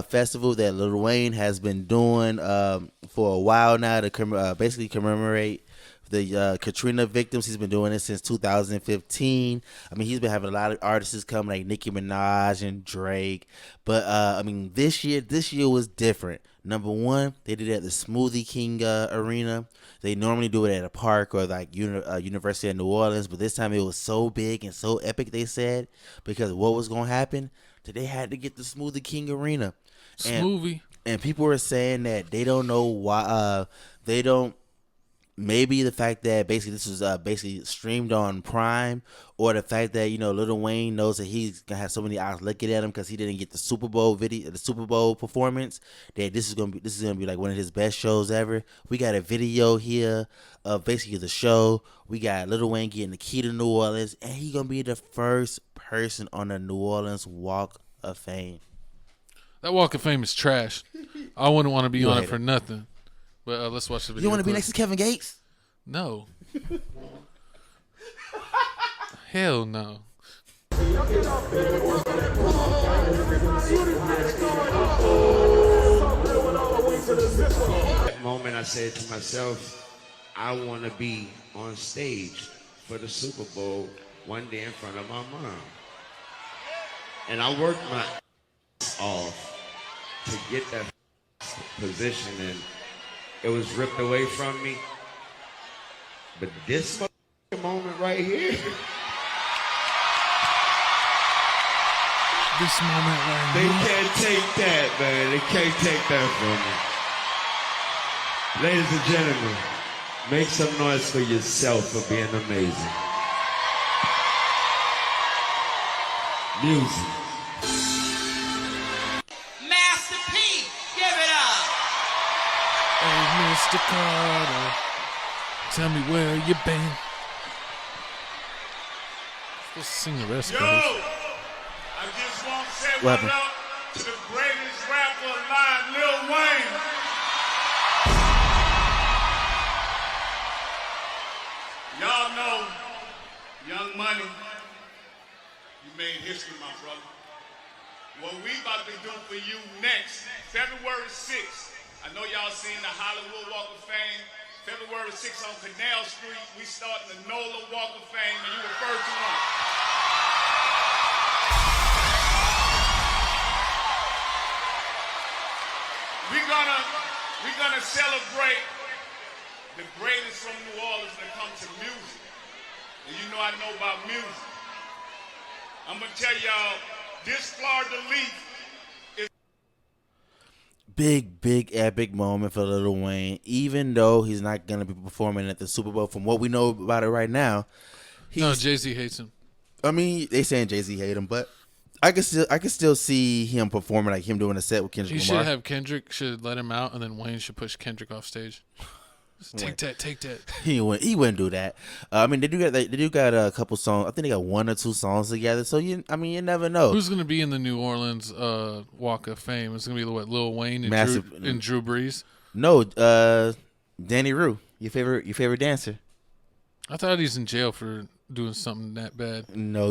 festival that Lil Wayne has been doing for a while now to basically commemorate the Katrina victims. He's been doing it since 2015. I mean, he's been having a lot of artists come like Nicki Minaj and Drake. But I mean, this year was different. Number one, they did it at the Smoothie King Arena. They normally do it at a park or like University of New Orleans, but this time it was so big and so epic. They said because what was gonna happen, that they had to get the Smoothie King Arena. And people were saying that they don't know why. They don't. Maybe the fact that basically this was basically streamed on Prime, or the fact that Lil Wayne knows that he's gonna have so many eyes looking at him because he didn't get the Super Bowl performance. That this is gonna be like one of his best shows ever. We got a video here of basically the show. We got Lil Wayne getting the key to New Orleans, and he gonna be the first person on the New Orleans Walk of Fame. That Walk of Fame is trash. I wouldn't want to be on it for nothing. But let's watch the video. You want to be next to Kevin Gates? No. Hell no. That moment I said to myself, I want to be on stage for the Super Bowl one day in front of my mom. And I worked my off to get that position, and it was ripped away from me. But this moment right here. This moment right They here. can't take that, man. They can't take that from me. Ladies and gentlemen, make some noise for yourself for being amazing. Music. Hey, Mr. Carter, tell me where you been. Supposed to sing the rest, Yo, guys. I just want to say what up to the greatest rapper alive, Lil Wayne. Y'all know Young Money, you made history, my brother. What we about to do for you next, February 6th, I know y'all seen the Hollywood Walk of Fame. February 6th on Canal Street, we starting the NOLA Walk of Fame, and you were first one. We're gonna celebrate the greatest from New Orleans when it comes to music. And you know I know about music. I'm gonna tell y'all, this Florida Leaf. Big epic moment for Lil Wayne. Even though he's not gonna be performing at the Super Bowl, from what we know about it right now, no, Jay-Z hates him. I mean, they saying Jay-Z hate him, but I can still see him performing, like him doing a set with Kendrick Lamar. He should have Kendrick should let him out, and then Wayne should push Kendrick off stage. Take that. He wouldn't do that. I mean, they do got a couple songs. I think they got one or two songs together. So you never know. Who's gonna be in the New Orleans Walk of Fame? It's gonna be Lil Wayne and Drew Brees. No, Danny Rue, your favorite dancer. I thought he's in jail for doing something that bad. No,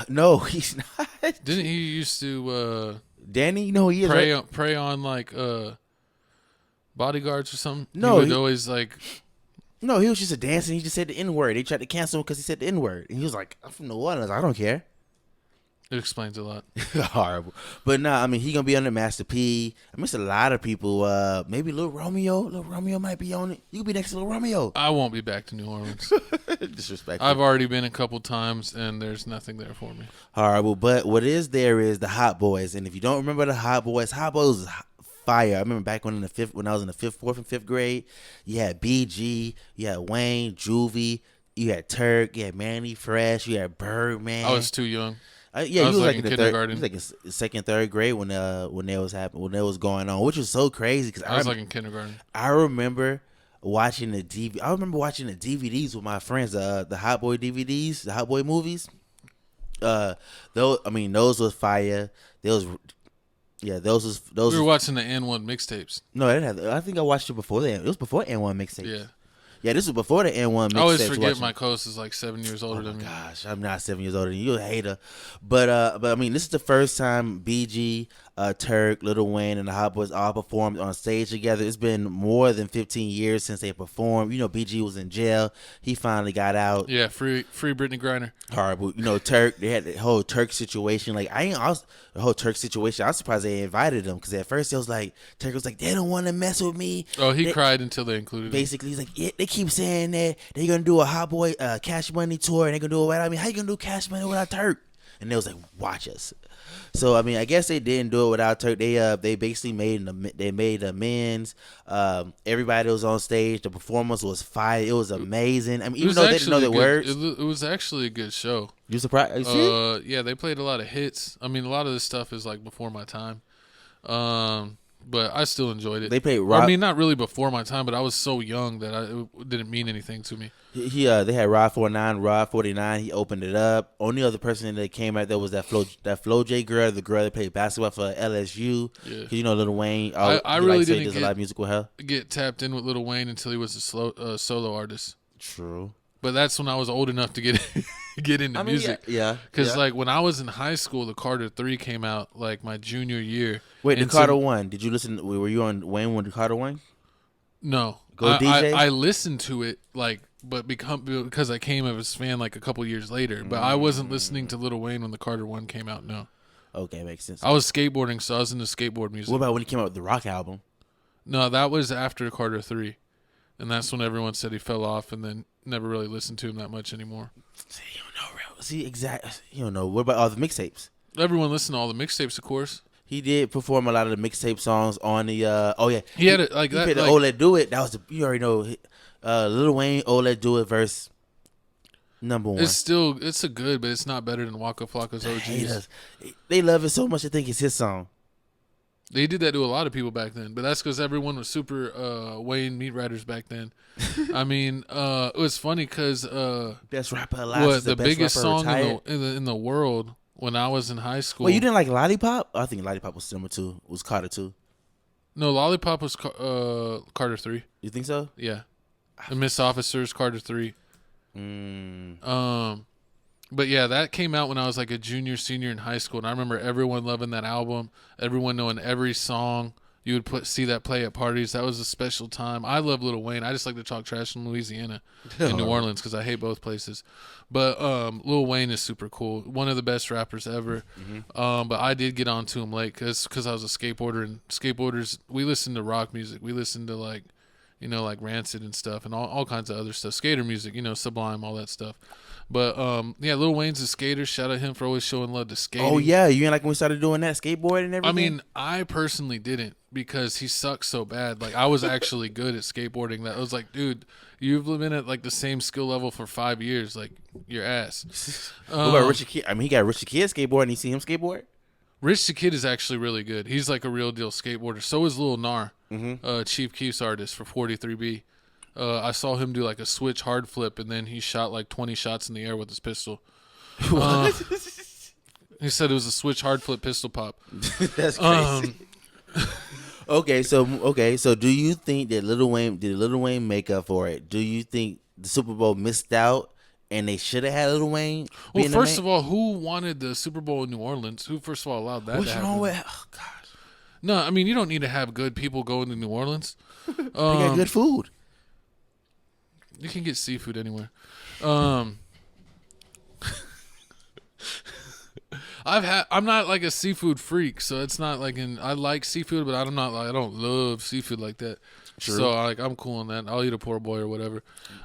no, he's not. Didn't he used to Danny? No, he is prey on like bodyguards or something? No, he would always like. No, he was just a dancer. He just said the N-word. They tried to cancel him because he said the N-word, and he was like, "I'm from New Orleans. I don't care." It explains a lot. Horrible, but nah. I mean, he gonna be on the Master P. I mean, it's a lot of people. Maybe Lil Romeo. Lil Romeo might be on it. You could be next to Lil Romeo. I won't be back to New Orleans. Disrespectful. I've already been a couple times, and there's nothing there for me. Horrible, but what is there is the Hot Boys, and if you don't remember the Hot Boys was fire. I remember back when I was in the fourth and fifth grade, you had BG, you had Wayne, Juvie, you had Turk, you had Manny Fresh, you had Birdman. I was too young. Yeah, I was like in kindergarten. kindergarten. You was like in second, third grade when that was going on, which was so crazy because I was like in kindergarten. I remember watching the DVDs with my friends, the Hot Boy DVDs, the Hot Boy movies. Those was fire. Those we were watching the N1 mixtapes. No, I think I watched it before that. It was before N1 mixtapes. Yeah, this was before the N1 mixtapes. I always forget my co-host is like 7 years older than me. Gosh, I'm not 7 years older than you. You're a hater. But I mean, this is the first time BG. Turk, Lil Wayne, and the Hot Boys all performed on stage together. It's been more than 15 years since they performed. You know, BG was in jail. He finally got out. Yeah, free Brittany Griner. Horrible. You know, Turk, they had the whole Turk situation. Like, the whole Turk situation, I was surprised they invited him because at first it was like, Turk was like, they don't want to mess with me. Oh, he cried until they included him. Basically, he's like, yeah, they keep saying that they're going to do a Hot Boy Cash Money tour and they're going to do it without me. How you going to do Cash Money without Turk? And they was like, watch us. So I mean, I guess they didn't do it without Turk. They basically made amends. Everybody was on stage. The performance was fire. It was amazing. I mean, even though they didn't know the words, it was actually a good show. You surprised? Yeah, they played a lot of hits. I mean, a lot of this stuff is like before my time. But I still enjoyed it. They played rock. I mean, not really before my time, but I was so young that it didn't mean anything to me. They had Rod 49. He opened it up. Only other person that came out there was that Flo J girl, the girl that played basketball for LSU. Yeah. Cause you know Lil Wayne. I really didn't does a lot of music with her. Get tapped in with Lil Wayne until he was a solo artist. True. But that's when I was old enough to get into music. Yeah. Because like when I was in high school, the Carter 3 came out like my junior year. Wait, the Carter 1. Did you listen? Were you on Wayne when the Carter 1? No. Go DJ? I listened to it but because I came as a fan like a couple years later. But I wasn't listening to Lil Wayne when the Carter 1 came out. No. Okay, makes sense. I was skateboarding, so I was into skateboard music. What about when he came out with the rock album? No, that was after Carter 3. And that's when everyone said he fell off and then never really listened to him that much anymore. See, you don't know, real. See, exactly. You don't know. What about all the mixtapes? Everyone listened to all the mixtapes, of course. He did perform a lot of the mixtape songs on the. He had it like he that. played the Like, "Oh Let Do It." That was you already know. Lil Wayne "Oh Let Do It" verse number 1. it's a good, but it's not better than Waka Flocka's OGs. Haters. They love it so much they think it's his song. They did that to a lot of people back then, but that's because everyone was super Wayne meat riders back then. I mean, it was funny because Best rapper alive. the biggest song in the world when I was in high school. Well, you didn't like Lollipop? I think Lollipop was number 2. Was Carter 2? No, Lollipop was Carter 3. You think so? Yeah, and Miss Officers Carter 3. But yeah, that came out when I was like a junior, senior in high school, and I remember everyone loving that album, everyone knowing every song. You would see that play at parties. That was a special time. I love Lil Wayne. I just like to talk trash in Louisiana and New Orleans because I hate both places. But Lil Wayne is super cool. One of the best rappers ever. But I did get onto him late because I was a skateboarder, and skateboarders, we listen to rock music. We listen to like Rancid and stuff and all kinds of other stuff. Skater music, Sublime, all that stuff. But, yeah, Lil Wayne's a skater. Shout out him for always showing love to skating. Oh, yeah. You ain't like when we started doing that skateboard and everything? I mean, I personally didn't because he sucks so bad. Like, I was actually good at skateboarding. That I was like, dude, you've been at, like, the same skill level for 5 years. Like, your ass. What about Richard Kidd? I mean, he got Richard Kidd skateboard, and you see him skateboard? Rich the Kid is actually really good. He's like a real deal skateboarder. So is Lil Nar, Chief Keef's artist for 43B. I saw him do like a switch hard flip, and then he shot like 20 shots in the air with his pistol. He said it was a switch hard flip pistol pop. That's crazy. Okay, so do you think that Lil Wayne make up for it? Do you think the Super Bowl missed out and they should have had Lil Wayne? Well, first of all, who wanted the Super Bowl in New Orleans? Who first of all allowed that to happen? What's wrong with? Oh gosh. No, I mean you don't need to have good people going to New Orleans. They got good food. You can get seafood anywhere. I'm not like a seafood freak, so it's not like I like seafood, but I don't love seafood like that. True. So I'm cool on that. I'll eat a poor boy or whatever.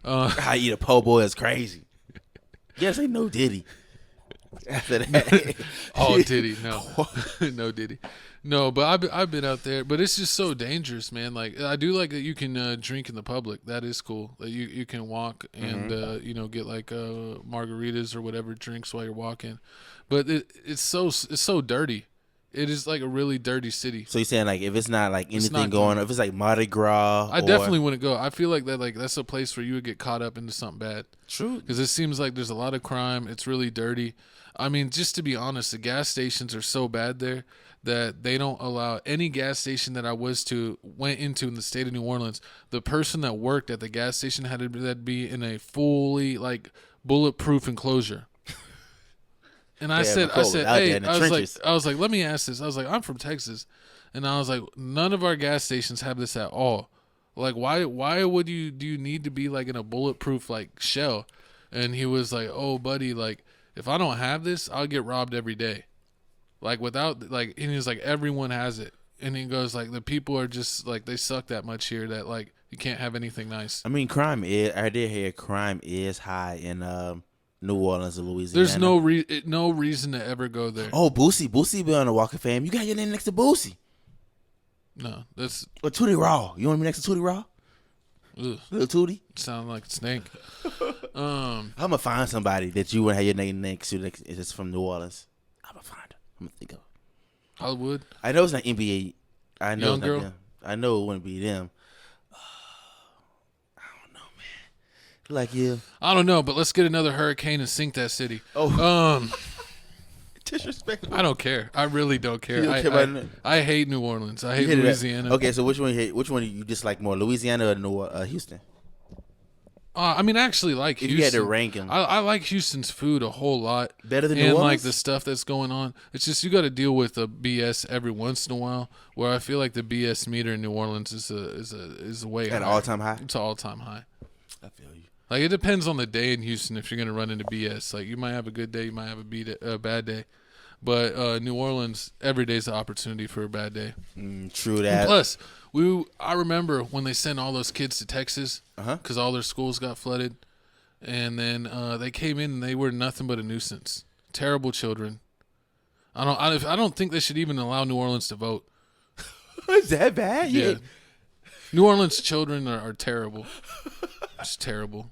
I eat a po' boy is crazy. Yes, ain't no Diddy. After that, oh Diddy, no, no Diddy, no. But I've been out there, but it's just so dangerous, man. Like I do like that you can drink in the public. That is cool. That you can walk and get like margaritas or whatever drinks while you're walking. But it's so dirty. It is like a really dirty city. So you're saying like if it's not like anything going on, if it's like Mardi Gras, I definitely wouldn't go. I feel like that's a place where you would get caught up into something bad. True. Because it seems like there's a lot of crime. It's really dirty. I mean, just to be honest, the gas stations are so bad there that they don't allow any gas station that I went into in the state of New Orleans. The person that worked at the gas station had to be in a fully like bulletproof enclosure. And I Yeah, said, McCall was out there hey, in the trenches. I was like, let me ask this. I was like, I'm from Texas, and I was like, none of our gas stations have this at all. Like, why would do you need to be like in a bulletproof like shell? And he was like, oh, buddy, like if I don't have this, I'll get robbed every day. Like without like, and he's like, everyone has it. And he goes like, the people are just like, they suck that much here that like you can't have anything nice. I mean, I did hear crime is high in New Orleans and Louisiana. There's no reason to ever go there. Oh, Boosie be on the Walk of Fame. You got your name next to Boosie. No, that's Or Tootie Raw. You want me next to Tootie Raw? ugh, Little Tootie? sound like a snake. I'm gonna find somebody that you would have your name next to that's from New Orleans. I'm gonna find her. I'm gonna think of. Hollywood. I know it's not NBA. I know Young it's not girl? them. I know it wouldn't be them. I don't know, man. Like you. I don't know, but let's get another hurricane and sink that city. Oh, disrespectful. I don't care. I really don't care. You don't care about it? I hate New Orleans. I hate You hated that. Louisiana. Okay, so which one you hate? Which one do you dislike more, Louisiana or Houston? I mean, I actually like If Houston. you had to rank 'em. I like Houston's food a whole lot. Better than New and like Orleans? the stuff that's going on. It's just you got to deal with the BS every once in a while. Where I feel like the BS meter in New Orleans is way At an higher. all-time high? It's an all-time high. I feel you. Like it depends on the day in Houston if you're gonna run into BS. Like you might have a good day, you might have a bad day. But New Orleans, every day's an opportunity for a bad day. True And that. plus, I remember when they sent all those kids to Texas because all their schools got flooded, and then they came in and they were nothing but a nuisance. Terrible children. I don't think they should even allow New Orleans to vote. Is that bad? Yeah. New Orleans children are terrible. It's terrible.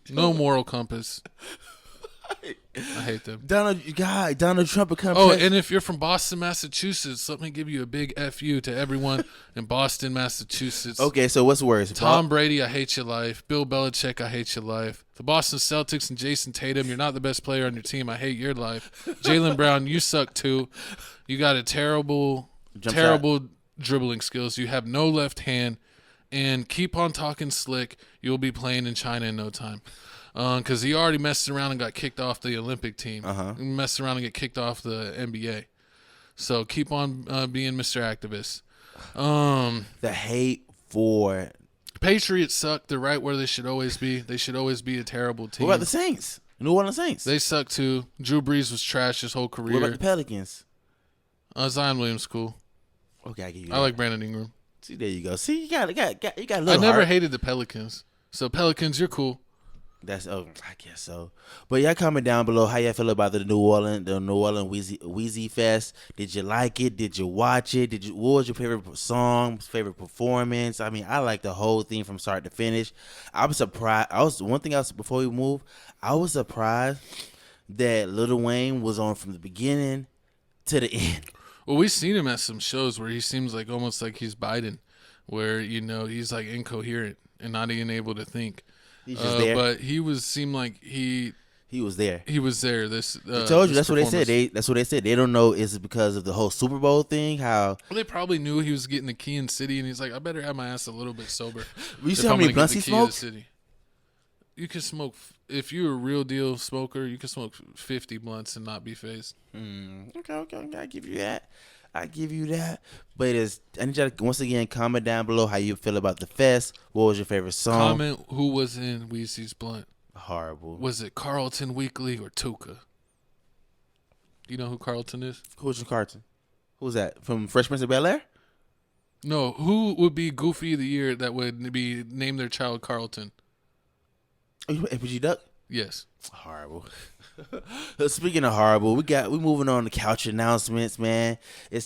No moral compass. I hate them. Donald Trump become Oh, president. and if you're from Boston, Massachusetts, let me give you a big FU to everyone in Boston, Massachusetts. Okay, so what's worse? Tom Brady, I hate your life. Bill Belichick, I hate your life. The Boston Celtics and Jason Tatum, you're not the best player on your team. I hate your life. Jaylen Brown, you suck too. You got a terrible dribbling skills. You have no left hand. And keep on talking slick. You'll be playing in China in no time. Because he already messed around and got kicked off the Olympic team. He messed around and get kicked off the NBA. So keep on being Mr. Activist. The hate for. Patriots suck. They're right where they should always be. They should always be a terrible team. What about the Saints? New Orleans Saints. They suck too. Drew Brees was trash his whole career. What about the Pelicans? Zion Williams cool. Okay, I give you. I like Brandon Ingram. See, there you go. See, you got a little. I never heart. hated the Pelicans. So Pelicans, you're cool. I guess so. But y'all comment down below how y'all feel about the New Orleans Weezy Fest. Did you like it? Did you watch it? What was your favorite song? Favorite performance? I mean, I like the whole thing from start to finish. I was surprised. Before we move, I was surprised that Lil Wayne was on from the beginning to the end. Well, we've seen him at some shows where he seems like almost like he's Biden, where he's like incoherent and not even able to think. He's just there. But seemed like he was there. He was there. I told you that's what they said. That's what they said. They don't know is it because of the whole Super Bowl thing? How they probably knew he was getting the key in city, and he's like, I better have my ass a little bit sober. You see how many blunts he smoked? You can smoke if you're a real deal smoker. You can smoke 50 blunts and not be phased. Okay. I give you that. But I need you to once again comment down below how you feel about the fest. What was your favorite song? Comment who was in Weezy's blunt. Horrible. Was it Carlton Weekly or Tuka? Do you know who Carlton is? Who's Carlton? Who's that? From Fresh Prince of Bel-Air? No. Who would be Goofy of the Year that would be name their child Carlton? APG Duck? Yes. Horrible. Speaking of horrible, we moving on to couch announcements, man. It's